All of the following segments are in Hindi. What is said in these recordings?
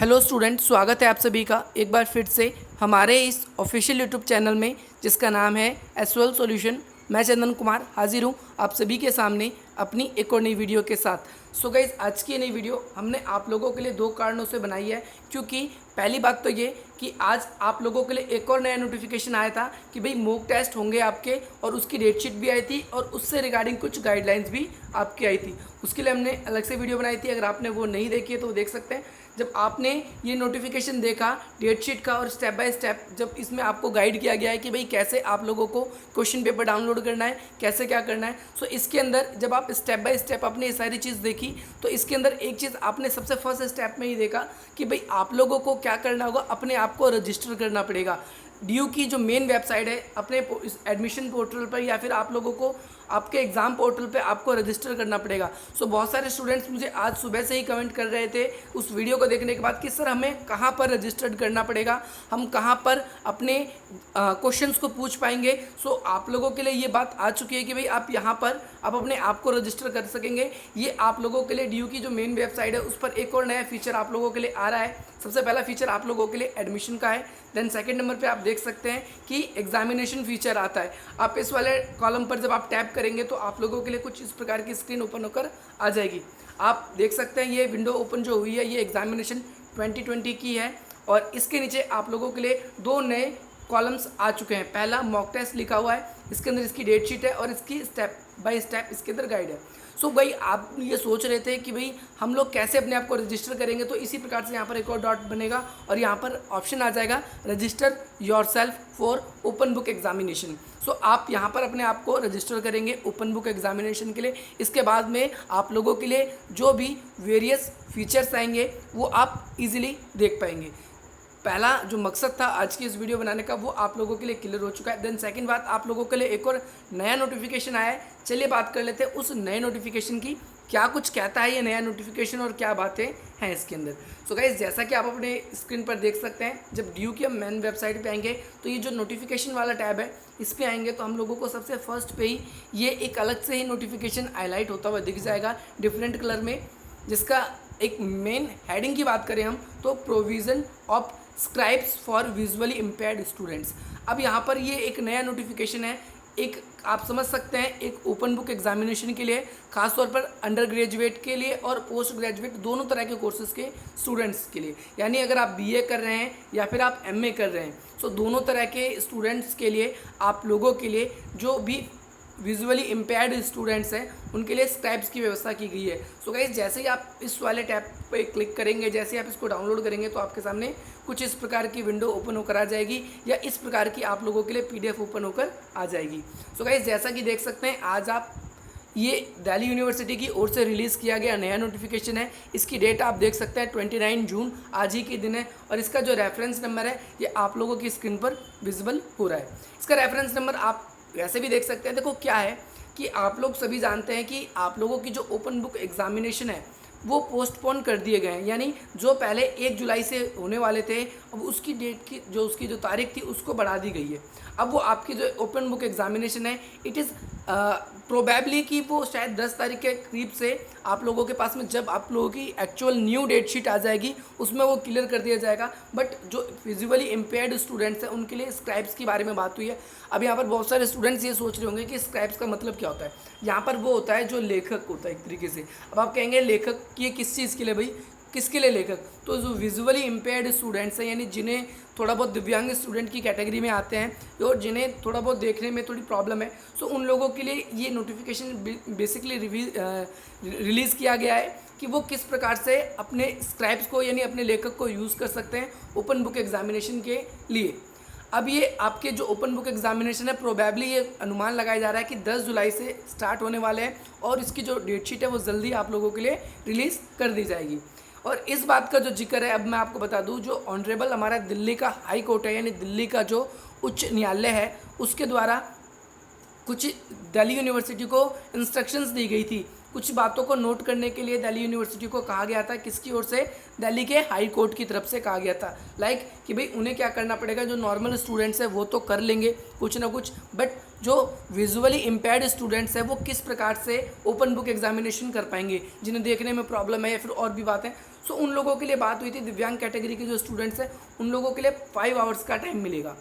हेलो स्टूडेंट, स्वागत है आप सभी का एक बार फिर से हमारे इस ऑफिशियल यूट्यूब चैनल में जिसका नाम है एसवेल सॉल्यूशन। मैं चंदन कुमार हाजिर हूँ आप सभी के सामने अपनी एक और नई वीडियो के साथ। सो गाइस, आज की नई वीडियो हमने आप लोगों के लिए दो कारणों से बनाई है, क्योंकि पहली बात तो ये कि आज आप लोगों के लिए एक और नया नोटिफिकेशन आया था कि भाई मॉक टेस्ट होंगे आपके, और उसकी डेट शीट भी आई थी और उससे रिगार्डिंग कुछ गाइडलाइंस भी आपकी आई थी। उसके लिए हमने अलग से वीडियो बनाई थी, अगर आपने वो नहीं देखी है तो वो देख सकते हैं। जब आपने ये नोटिफिकेशन देखा डेट शीट का और स्टेप बाय स्टेप जब इसमें आपको गाइड किया गया है कि भाई कैसे आप लोगों को क्वेश्चन पेपर डाउनलोड करना है, कैसे क्या करना है, सो इसके अंदर जब आप स्टेप बाय स्टेप आपने ये सारी चीज़ देखी तो इसके अंदर एक चीज़ आपने सबसे फर्स्ट स्टेप में ही देखा कि भाई आप लोगों को क्या करना होगा, अपने आप को रजिस्टर करना पड़ेगा। ड्यू की जो मेन वेबसाइट है अपने एडमिशन पोर्टल पर, या फिर आप लोगों को आपके एग्ज़ाम पोर्टल पे आपको रजिस्टर करना पड़ेगा। सो बहुत सारे स्टूडेंट्स मुझे आज सुबह से ही कमेंट कर रहे थे उस वीडियो को देखने के बाद कि सर हमें कहाँ पर रजिस्टर्ड करना पड़ेगा, हम कहाँ पर अपने क्वेश्चंस को पूछ पाएंगे। सो आप लोगों के लिए ये बात आ चुकी है कि भाई आप यहाँ पर आप अपने आप को रजिस्टर कर सकेंगे। ये आप लोगों के लिए ड्यू की जो मेन वेबसाइट है उस पर एक और नया फीचर आप लोगों के लिए आ रहा है। सबसे पहला फीचर आप लोगों के लिए एडमिशन का है, देन सेकंड नंबर पे आप देख सकते हैं कि एग्जामिनेशन फीचर आता है। आप इस वाले कॉलम पर जब आप टैप करेंगे तो आप लोगों के लिए कुछ इस प्रकार की स्क्रीन ओपन होकर आ जाएगी। आप देख सकते हैं ये विंडो ओपन जो हुई है ये एग्जामिनेशन 2020 की है, और इसके नीचे आप लोगों के लिए दो नए कॉलम्स आ चुके हैं। पहला मॉक टेस्ट लिखा हुआ है, इसके अंदर इसकी डेट शीट है और इसकी स्टेप बाय स्टेप इसके अंदर गाइड है। सो भाई आप ये सोच रहे थे कि भाई हम लोग कैसे अपने आप को रजिस्टर करेंगे, तो इसी प्रकार से यहाँ पर एक और डॉट बनेगा और यहाँ पर ऑप्शन आ जाएगा register yourself for open book examination. So आप यहाँ पर अपने आप को रजिस्टर करेंगे ओपन बुक एग्जामिनेशन के लिए। इसके बाद में आप लोगों के लिए जो भी वेरियस फीचर्स आएंगे वो आप इजीली देख पाएंगे। पहला जो मकसद था आज की इस वीडियो बनाने का वो आप लोगों के लिए क्लियर हो चुका है। देन सेकंड बात, आप लोगों के लिए एक और नया नोटिफिकेशन आया है। चलिए बात कर लेते हैं उस नए नोटिफिकेशन की, क्या कुछ कहता है ये नया नोटिफिकेशन और क्या बातें हैं इसके अंदर। सो गाइस, जैसा कि आप अपने स्क्रीन पर देख सकते हैं, जब ड्यू की हम मेन वेबसाइट पे आएंगे तो ये जो नोटिफिकेशन वाला टैब है इस पर आएंगे तो हम लोगों को सबसे फर्स्ट पे ही ये एक अलग से ही नोटिफिकेशन हाईलाइट होता हुआ दिख जाएगा डिफरेंट कलर में, जिसका एक मेन हेडिंग की बात करें हम तो provision of scribes for visually impaired students. अब यहाँ पर ये एक नया नोटिफिकेशन है, एक आप समझ सकते हैं एक ओपन बुक एग्जामिनेशन के लिए, खासतौर पर अंडर ग्रेजुएट के लिए और पोस्ट ग्रेजुएट दोनों तरह के कोर्सेज़ के स्टूडेंट्स के लिए। यानी अगर आप बीए कर रहे हैं या फिर आप एमए कर रहे हैं, सो दोनों तरह के स्टूडेंट्स के लिए आप लोगों के लिए जो भी विजुअली इम्पेयर्ड स्टूडेंट्स हैं उनके लिए स्क्राइब्स की व्यवस्था की गई है। सो गाइस, जैसे ही आप इस वाले टैब पे क्लिक करेंगे, जैसे ही आप इसको डाउनलोड करेंगे तो आपके सामने कुछ इस प्रकार की विंडो ओपन होकर आ जाएगी, या इस प्रकार की आप लोगों के लिए पीडीएफ ओपन होकर आ जाएगी। सो गाइस, जैसा कि देख सकते हैं आज आप ये दिल्ली यूनिवर्सिटी की ओर से रिलीज़ किया गया नया नोटिफिकेशन है। इसकी डेट आप देख सकते हैं 29 जून, आज ही के दिन है, और इसका जो रेफरेंस नंबर है ये आप लोगों की स्क्रीन पर विजिबल हो रहा है। इसका रेफरेंस नंबर आप वैसे भी देख सकते हैं। देखो क्या है कि आप लोग सभी जानते हैं कि आप लोगों की जो ओपन बुक एग्जामिनेशन है वो पोस्टपोन कर दिए गए हैं, यानी जो पहले 1 जुलाई से होने वाले थे अब उसकी डेट की उसकी जो तारीख थी उसको बढ़ा दी गई है। अब वो आपकी जो ओपन बुक एग्जामिनेशन है इट इज़ प्रोबेबली कि वो शायद 10 तारीख के करीब से आप लोगों के पास में जब आप लोगों की एक्चुअल न्यू डेट शीट आ जाएगी उसमें वो क्लियर कर दिया जाएगा। बट जो विजुअली इम्पेयर्ड स्टूडेंट्स हैं उनके लिए स्क्राइब्स के बारे में बात हुई है। अब यहाँ पर बहुत सारे स्टूडेंट्स ये सोच रहे होंगे कि स्क्राइब्स का मतलब क्या होता है। यहाँ पर वो होता है जो लेखक होता है एक तरीके से। अब आप कहेंगे लेखक ये किस चीज़ के लिए भाई, किसके लिए लेखक? तो जो विजुअली इम्पेयर्ड स्टूडेंट्स हैं, यानी जिन्हें थोड़ा बहुत दिव्यांग स्टूडेंट की कैटेगरी में आते हैं और जिन्हें थोड़ा बहुत देखने में थोड़ी प्रॉब्लम है, सो उन लोगों के लिए ये नोटिफिकेशन बेसिकली रिलीज़ किया गया है कि वो किस प्रकार से अपने स्क्राइब्स को यानी अपने लेखक को यूज़ कर सकते हैं ओपन बुक एग्जामिनेशन के लिए। अब ये आपके जो ओपन बुक एग्जामिनेशन है प्रोबेबली ये अनुमान लगाया जा रहा है कि 10 जुलाई से स्टार्ट होने वाले हैं, और इसकी जो डेट शीट है वो जल्दी आप लोगों के लिए रिलीज़ कर दी जाएगी। और इस बात का जो जिक्र है अब मैं आपको बता दूं, जो ऑनरेबल हमारा दिल्ली का हाई कोर्ट है यानी दिल्ली का जो उच्च न्यायालय है उसके द्वारा कुछ दिल्ली यूनिवर्सिटी को इंस्ट्रक्शंस दी गई थी। कुछ बातों को नोट करने के लिए दिल्ली यूनिवर्सिटी को कहा गया था, किसकी ओर से? दिल्ली के हाई कोर्ट की तरफ से कहा गया था। लाइक कि भाई उन्हें क्या करना पड़ेगा, जो नॉर्मल स्टूडेंट्स हैं वो तो कर लेंगे कुछ ना कुछ, बट जो विजुअली इम्पेयर्ड स्टूडेंट्स हैं वो किस प्रकार से ओपन बुक एग्जामिनेशन कर पाएंगे, जिन्हें देखने में प्रॉब्लम है या फिर और भी बातें। सो उन लोगों के लिए बात हुई थी, दिव्यांग कैटेगरी के जो स्टूडेंट्स हैं उन लोगों के लिए 5 आवर्स का टाइम मिलेगा,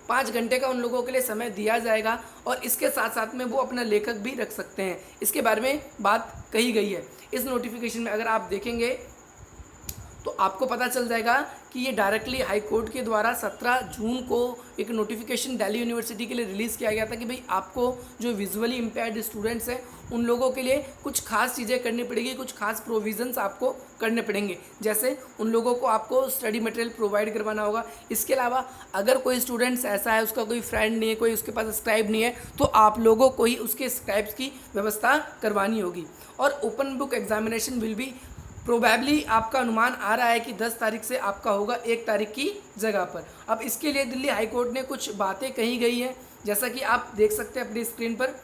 5 घंटे का उन लोगों के लिए समय दिया जाएगा और इसके साथ साथ में वो अपना लेखक भी रख सकते हैं। इसके बारे में बात कही गई है इस नोटिफिकेशन में। अगर आप देखेंगे तो आपको पता चल जाएगा कि ये डायरेक्टली हाई कोर्ट के द्वारा 17 जून को एक नोटिफिकेशन दिल्ली यूनिवर्सिटी के लिए रिलीज़ किया गया था कि भाई आपको जो विजुअली इम्पेयर्ड स्टूडेंट्स हैं उन लोगों के लिए कुछ खास चीज़ें करनी पड़ेगी, कुछ खास प्रोविज़न्स आपको करने पड़ेंगे। जैसे उन लोगों को आपको स्टडी मटेरियल प्रोवाइड करवाना होगा। इसके अलावा अगर कोई स्टूडेंट्स ऐसा है उसका कोई फ्रेंड नहीं है, कोई उसके पास स्क्राइब नहीं है, तो आप लोगों को ही उसके स्क्राइब्स की व्यवस्था करवानी होगी। और open book examination will be probably, आपका अनुमान आ रहा है कि 10 तारीख से आपका होगा 1 तारीख की जगह पर। अब इसके लिए दिल्ली हाई कोर्ट ने कुछ बातें कही गई हैं, जैसा कि आप देख सकते हैं अपनी स्क्रीन पर।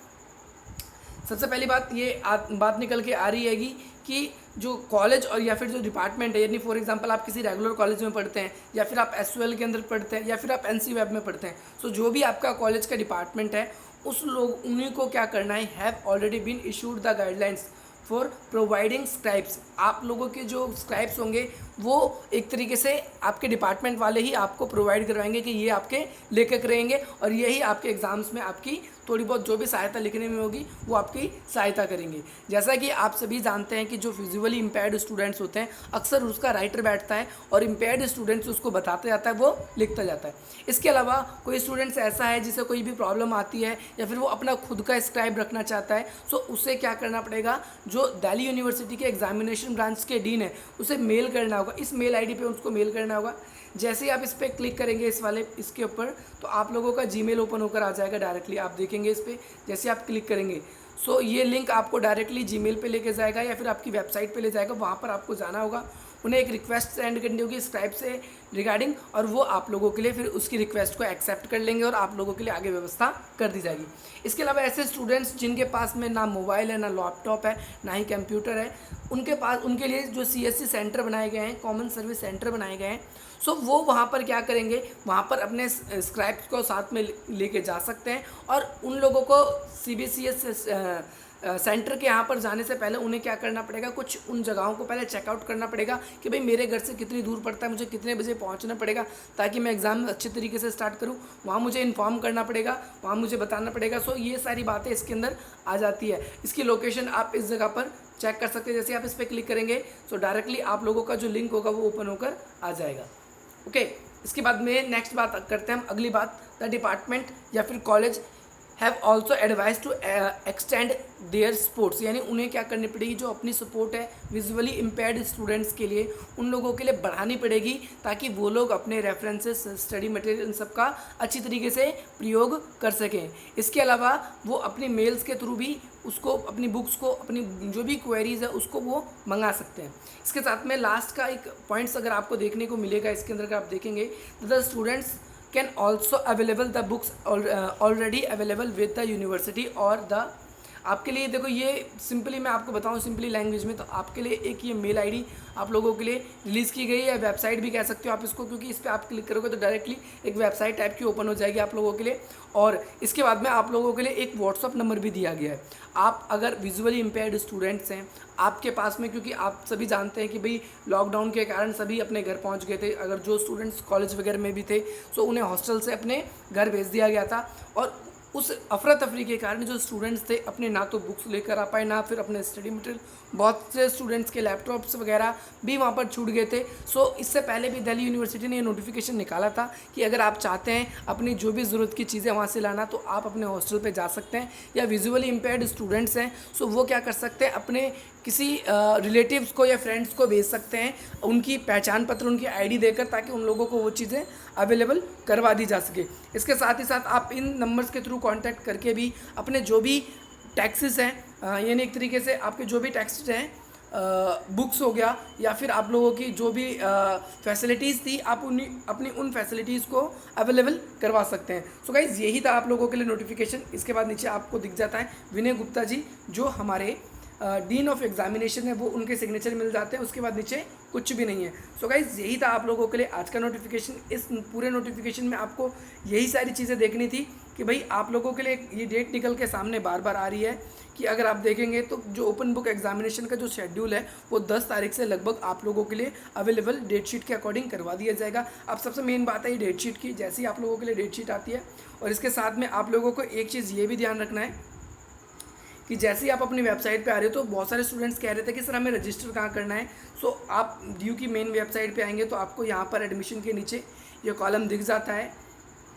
सबसे पहली बात ये बात निकल के आ रही हैगी कि जो कॉलेज और या फिर जो डिपार्टमेंट है, यानी फॉर एग्जांपल आप किसी रेगुलर कॉलेज में पढ़ते हैं या फिर आप एसयूएल के अंदर पढ़ते हैं या फिर आप एनसी वेब में पढ़ते हैं, सो जो भी आपका कॉलेज का डिपार्टमेंट है उस लोग उन्हीं को क्या करना है, have already been issued the guidelines for providing scribes. आप लोगों के जो स्क्राइब्स होंगे वो एक तरीके से आपके डिपार्टमेंट वाले ही आपको प्रोवाइड करवाएंगे कि ये आपके लेखक रहेंगे और यही आपके एग्ज़ाम्स में आपकी थोड़ी बहुत जो भी सहायता लिखने में होगी वो आपकी सहायता करेंगे। जैसा कि आप सभी जानते हैं कि जो फिजिकली इम्पेयर्ड स्टूडेंट्स होते हैं अक्सर उसका राइटर बैठता है और इम्पेयर्ड स्टूडेंट्स उसको बताता जाता है, वो लिखता जाता है। इसके अलावा कोई स्टूडेंट्स ऐसा है जिसे कोई भी प्रॉब्लम आती है या फिर वो अपना खुद का स्क्राइब रखना चाहता है, सो उसे क्या करना पड़ेगा, जो दिल्ली यूनिवर्सिटी के एग्जामिनेशन ब्रांच के डीन है उसे मेल करना होगा। इस मेल आईडी पे उसको मेल करना होगा। जैसे ही आप इस पर क्लिक करेंगे इसके ऊपर, तो आप लोगों का जीमेल ओपन होकर आ जाएगा डायरेक्टली। आप देखेंगे इस पर जैसे आप क्लिक करेंगे सो ये लिंक आपको डायरेक्टली जीमेल पे लेके जाएगा या फिर आपकी वेबसाइट पे ले जाएगा। वहाँ पर आपको जाना होगा, उन्हें एक रिक्वेस्ट सेंड करनी होगी स्क्राइब से रिगार्डिंग, और वो आप लोगों के लिए फिर उसकी रिक्वेस्ट को एक्सेप्ट कर लेंगे और आप लोगों के लिए आगे व्यवस्था कर दी जाएगी। इसके अलावा ऐसे स्टूडेंट्स जिनके पास में ना मोबाइल है, ना लैपटॉप है, ना ही कंप्यूटर है, उनके लिए जो CSC सेंटर बनाए गए हैं, कॉमन सर्विस सेंटर बनाए गए हैं, सो वो वहाँ पर क्या करेंगे, वहाँ पर अपने स्क्राइब्स को साथ में लेके जा सकते हैं। और उन लोगों को CBCS सेंटर के यहाँ पर जाने से पहले उन्हें क्या करना पड़ेगा, कुछ उन जगहों को पहले चेकआउट करना पड़ेगा कि भाई मेरे घर से कितनी दूर पड़ता है, मुझे कितने बजे पहुँचना पड़ेगा ताकि मैं एग्ज़ाम अच्छे तरीके से स्टार्ट करूँ, वहाँ मुझे इन्फॉर्म करना पड़ेगा, वहाँ मुझे बताना पड़ेगा। सो ये सारी बातें इसके अंदर आ जाती है। इसकी लोकेशन आप इस जगह पर चेक कर सकते हैं। जैसे आप इस पर क्लिक करेंगे सो डायरेक्टली आप लोगों का जो लिंक होगा वो ओपन होकर आ जाएगा। ओके, इसके बाद में नेक्स्ट बात करते हैं हम। अगली बात, द डिपार्टमेंट या फिर college have also advise to extend their supports, यानी उन्हें क्या करनी पड़ेगी, जो अपनी सपोर्ट है विजुअली इम्पेयर्ड स्टूडेंट्स के लिए उन लोगों के लिए बढ़ानी पड़ेगी ताकि वो लोग अपने रेफरेंसेस, स्टडी मटेरियल, इन सब का अच्छी तरीके से प्रयोग कर सकें। इसके अलावा वो अपनी मेल्स के थ्रू भी उसको, अपनी बुक्स को, अपनी जो भी क्वेरीज है उसको वो मंगा सकते हैं। इसके साथ में लास्ट का एक पॉइंट्स अगर आपको देखने को मिलेगा इसके अंदर, अगर आप देखेंगे the students can also available the books already available with the university or the, आपके लिए देखो ये सिंपली मैं आपको बताऊं सिंपली लैंग्वेज में, तो आपके लिए एक ये मेल आईडी आप लोगों के लिए रिलीज़ की गई है, वेबसाइट भी कह सकते हो आप इसको, क्योंकि इस पर आप क्लिक करोगे तो डायरेक्टली एक वेबसाइट टाइप की ओपन हो जाएगी आप लोगों के लिए। और इसके बाद में आप लोगों के लिए एक व्हाट्सअप नंबर भी दिया गया है। आप अगर विजुअली इम्पेयर्ड स्टूडेंट्स हैं आपके पास में, क्योंकि आप सभी जानते हैं कि भाई लॉकडाउन के कारण सभी अपने घर पहुंच गए थे, अगर जो स्टूडेंट्स कॉलेज वगैरह में भी थे सो उन्हें हॉस्टल से अपने घर भेज दिया गया था। और उस अफरा तफरी के कारण जो स्टूडेंट्स थे अपने ना तो बुक्स लेकर आ पाए, ना फिर अपने स्टडी मटेरियल, बहुत से स्टूडेंट्स के लैपटॉप्स वगैरह भी वहाँ पर छूट गए थे। सो इससे पहले भी दिल्ली यूनिवर्सिटी ने ये नोटिफिकेशन निकाला था कि अगर आप चाहते हैं अपनी जो भी ज़रूरत की चीज़ें वहाँ से लाना, तो आप अपने हॉस्टल पे जा सकते हैं। या विजुअली इम्पेयर्ड स्टूडेंट्स हैं सो वो क्या कर सकते हैं, अपने किसी रिलेटिव्स को या फ्रेंड्स को भेज सकते हैं उनकी पहचान पत्र, उनकी आईडी देकर, ताकि उन लोगों को वो चीज़ें अवेलेबल करवा दी जा सके। इसके साथ ही साथ आप इन नंबर्स के थ्रू कांटेक्ट करके भी अपने जो भी टैक्सेस हैं, यानी एक तरीके से आपके जो भी टैक्सेस हैं, बुक्स हो गया या फिर आप लोगों की जो भी फैसिलिटीज़ थी, आप अपनी उन फैसिलिटीज़ को अवेलेबल करवा सकते हैं। सो गाइज़ यही था आप लोगों के लिए नोटिफिकेशन। इसके बाद नीचे आपको दिख जाता है विनय गुप्ता जी जो हमारे डीन ऑफ एग्जामिनेशन है, वो उनके सिग्नेचर मिल जाते हैं। उसके बाद नीचे कुछ भी नहीं है। सो गाइज़ यही था आप लोगों के लिए आज का नोटिफिकेशन। इस पूरे नोटिफिकेशन में आपको यही सारी चीज़ें देखनी थी कि भाई आप लोगों के लिए ये डेट निकल के सामने बार बार आ रही है कि अगर आप देखेंगे तो जो ओपन बुक एग्जामिनेशन का जो शेड्यूल है वो 10 तारीख से लगभग आप लोगों के लिए अवेलेबल डेट शीट के अकॉर्डिंग करवा दिया जाएगा। अब सबसे मेन बात है ये डेट शीट की, जैसे ही आप लोगों के लिए डेट शीट आती है और इसके साथ में आप लोगों को एक चीज़ ये भी ध्यान रखना है कि जैसे ही आप अपनी वेबसाइट पे आ रहे हो तो बहुत सारे स्टूडेंट्स कह रहे थे कि सर हमें रजिस्टर कहाँ करना है। सो आप ड्यू की मेन वेबसाइट पे आएंगे तो आपको यहाँ पर एडमिशन के नीचे ये कॉलम दिख जाता है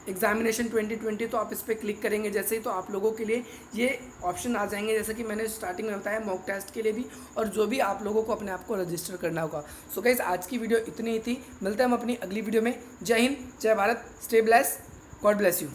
एग्जामिनेशन 2020, तो आप इस पर क्लिक करेंगे जैसे ही तो आप लोगों के लिए ये ऑप्शन आ जाएंगे, जैसे कि मैंने स्टार्टिंग में बताया मॉक टेस्ट के लिए भी और जो भी आप लोगों को अपने आप को रजिस्टर करना होगा। सो गाइस आज की वीडियो इतनी ही थी, मिलते हैं हम अपनी अगली वीडियो में। जय हिंद, जय Bharat, stay bless, God bless you.